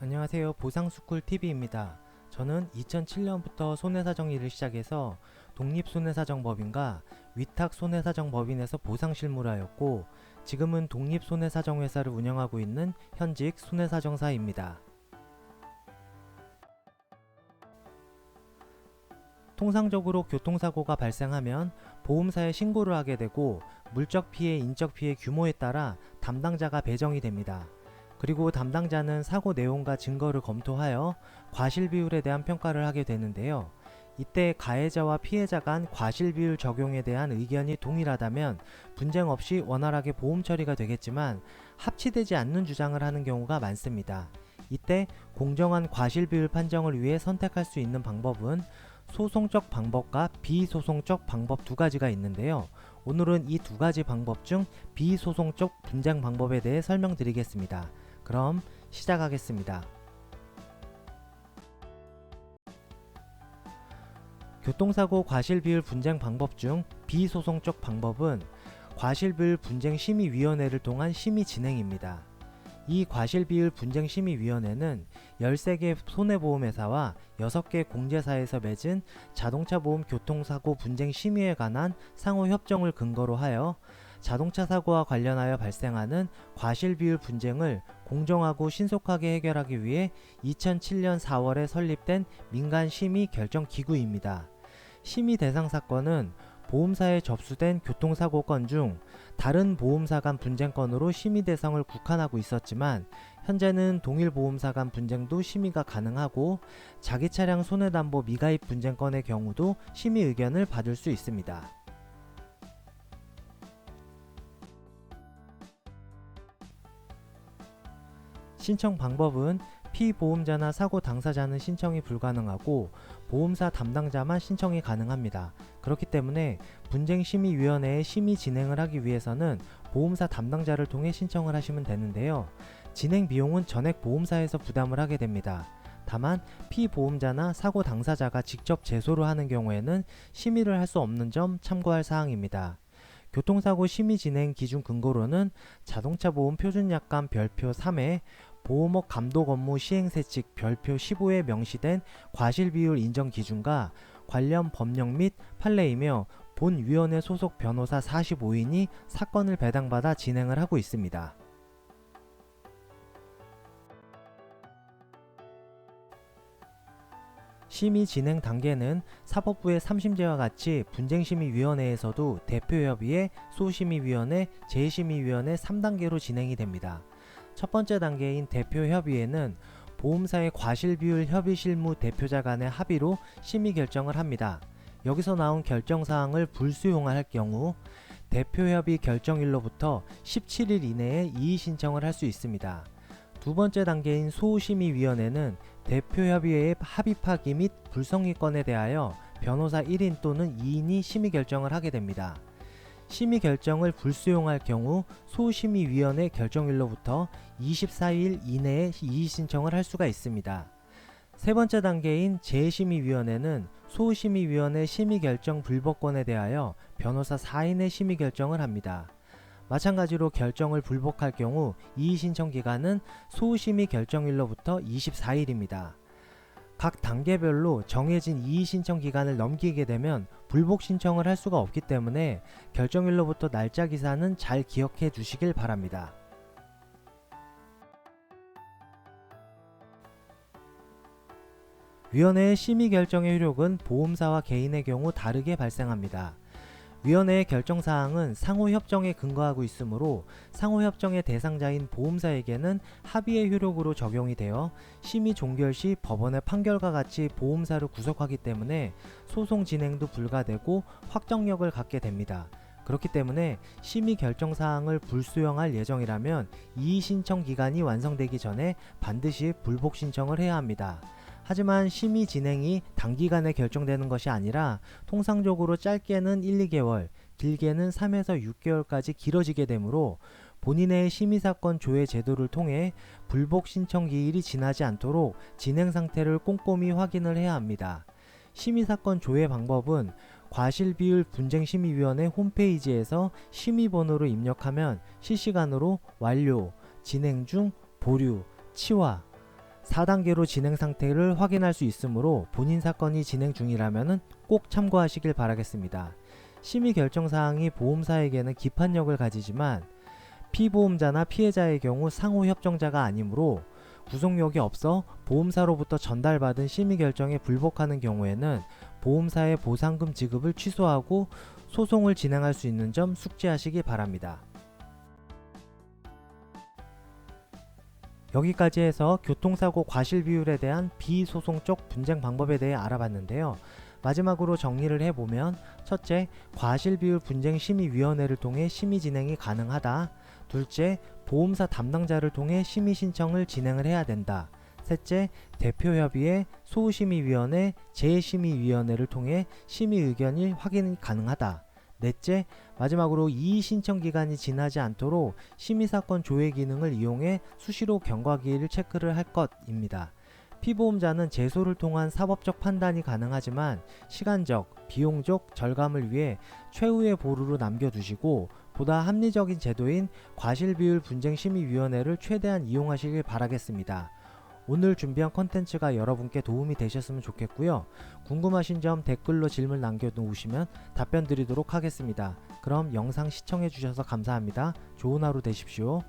안녕하세요. 보상스쿨TV입니다. 저는 2007년부터 손해사정 일을 시작해서 독립손해사정법인과 위탁손해사정법인에서 보상실무라였고 지금은 독립손해사정회사를 운영하고 있는 현직 손해사정사입니다. 통상적으로 교통사고가 발생하면 보험사에 신고를 하게 되고 물적 피해, 인적 피해 규모에 따라 담당자가 배정이 됩니다. 그리고 담당자는 사고 내용과 증거를 검토하여 과실비율에 대한 평가를 하게 되는데요. 이때 가해자와 피해자 간 과실비율 적용에 대한 의견이 동일하다면 분쟁 없이 원활하게 보험 처리가 되겠지만 합치되지 않는 주장을 하는 경우가 많습니다. 이때 공정한 과실비율 판정을 위해 선택할 수 있는 방법은 소송적 방법과 비소송적 방법 두 가지가 있는데요. 오늘은 이 두 가지 방법 중 비소송적 분쟁 방법에 대해 설명드리겠습니다. 그럼 시작하겠습니다. 교통사고 과실비율 분쟁 방법 중 비소송적 방법은 과실비율 분쟁심의위원회를 통한 심의 진행입니다. 이 과실비율 분쟁심의위원회는 13개 손해보험회사와 6개 공제사에서 맺은 자동차보험 교통사고 분쟁심의에 관한 상호협정을 근거로 하여 자동차 사고와 관련하여 발생하는 과실비율 분쟁을 공정하고 신속하게 해결하기 위해 2007년 4월에 설립된 민간심의 결정기구입니다. 심의 대상 사건은 보험사에 접수된 교통사고 건 중 다른 보험사 간 분쟁건으로 심의 대상을 국한하고 있었지만 현재는 동일 보험사 간 분쟁도 심의가 가능하고 자기 차량 손해담보 미가입 분쟁건의 경우도 심의 의견을 받을 수 있습니다. 신청 방법은 피보험자나 사고 당사자는 신청이 불가능하고 보험사 담당자만 신청이 가능합니다. 그렇기 때문에 분쟁심의위원회의 심의 진행을 하기 위해서는 보험사 담당자를 통해 신청을 하시면 되는데요. 진행 비용은 전액 보험사에서 부담을 하게 됩니다. 다만 피보험자나 사고 당사자가 직접 제소를 하는 경우에는 심의를 할 수 없는 점 참고할 사항입니다. 교통사고 심의 진행 기준 근거로는 자동차보험 표준약관 별표 3에 보험업 감독 업무 시행세칙 별표 15에 명시된 과실비율 인정 기준과 관련 법령 및 판례이며 본 위원회 소속 변호사 45인이 사건을 배당받아 진행을 하고 있습니다. 심의 진행 단계는 사법부의 3심제와 같이 분쟁심의위원회에서도 대표협의회, 소심의위원회, 재심의위원회 3단계로 진행이 됩니다. 첫 번째 단계인 대표협의회는 보험사의 과실비율 협의실무 대표자 간의 합의로 심의 결정을 합니다. 여기서 나온 결정사항을 불수용할 경우 대표협의 결정일로부터 17일 이내에 이의 신청을 할 수 있습니다. 두 번째 단계인 소심의위원회는 대표협의회의 합의 파기 및 불성립건에 대하여 변호사 1인 또는 2인이 심의 결정을 하게 됩니다. 심의 결정을 불수용할 경우 소심의위원회 결정일로부터 24일 이내에 이의 신청을 할 수가 있습니다. 세 번째 단계인 재심의위원회는 소심의위원회 심의 결정 불복권에 대하여 변호사 4인의 심의 결정을 합니다. 마찬가지로 결정을 불복할 경우 이의 신청 기간은 소심의 결정일로부터 24일입니다. 각 단계별로 정해진 이의 신청 기간을 넘기게 되면 불복 신청을 할 수가 없기 때문에 결정일로부터 날짜 기사는 잘 기억해 주시길 바랍니다. 위원회의 심의 결정의 효력은 보험사와 개인의 경우 다르게 발생합니다. 위원회의 결정사항은 상호협정에 근거하고 있으므로 상호협정의 대상자인 보험사에게는 합의의 효력으로 적용이 되어 심의 종결 시 법원의 판결과 같이 보험사를 구속하기 때문에 소송 진행도 불가되고 확정력을 갖게 됩니다. 그렇기 때문에 심의 결정사항을 불수용할 예정이라면 이의 신청 기간이 완성되기 전에 반드시 불복 신청을 해야 합니다. 하지만 심의 진행이 단기간에 결정되는 것이 아니라 통상적으로 짧게는 1, 2개월, 길게는 3에서 6개월까지 길어지게 되므로 본인의 심의사건 조회 제도를 통해 불복 신청 기일이 지나지 않도록 진행 상태를 꼼꼼히 확인을 해야 합니다. 심의사건 조회 방법은 과실비율 분쟁심의위원회 홈페이지에서 심의번호를 입력하면 실시간으로 완료, 진행 중, 보류, 치와, 4단계로 진행 상태를 확인할 수 있으므로 본인 사건이 진행 중이라면 꼭 참고하시길 바라겠습니다. 심의 결정 사항이 보험사에게는 기판력을 가지지만 피보험자나 피해자의 경우 상호 협정자가 아니므로 구속력이 없어 보험사로부터 전달받은 심의 결정에 불복하는 경우에는 보험사의 보상금 지급을 취소하고 소송을 진행할 수 있는 점 숙지하시기 바랍니다. 여기까지 해서 교통사고 과실 비율에 대한 비소송적 분쟁 방법에 대해 알아봤는데요. 마지막으로 정리를 해보면, 첫째, 과실비율 분쟁심의위원회를 통해 심의 진행이 가능하다. 둘째, 보험사 담당자를 통해 심의 신청을 진행을 해야 된다. 셋째, 대표협의회, 소심의위원회, 재심의위원회를 통해 심의 의견이 확인이 가능하다. 넷째, 마지막으로 이의 신청 기간이 지나지 않도록 심의사건 조회 기능을 이용해 수시로 경과기일을 체크를 할 것입니다. 피보험자는 제소를 통한 사법적 판단이 가능하지만 시간적, 비용적 절감을 위해 최후의 보루로 남겨두시고 보다 합리적인 제도인 과실비율 분쟁심의위원회를 최대한 이용하시길 바라겠습니다. 오늘 준비한 컨텐츠가 여러분께 도움이 되셨으면 좋겠고요. 궁금하신 점 댓글로 질문 남겨놓으시면 답변 드리도록 하겠습니다. 그럼 영상 시청해주셔서 감사합니다. 좋은 하루 되십시오.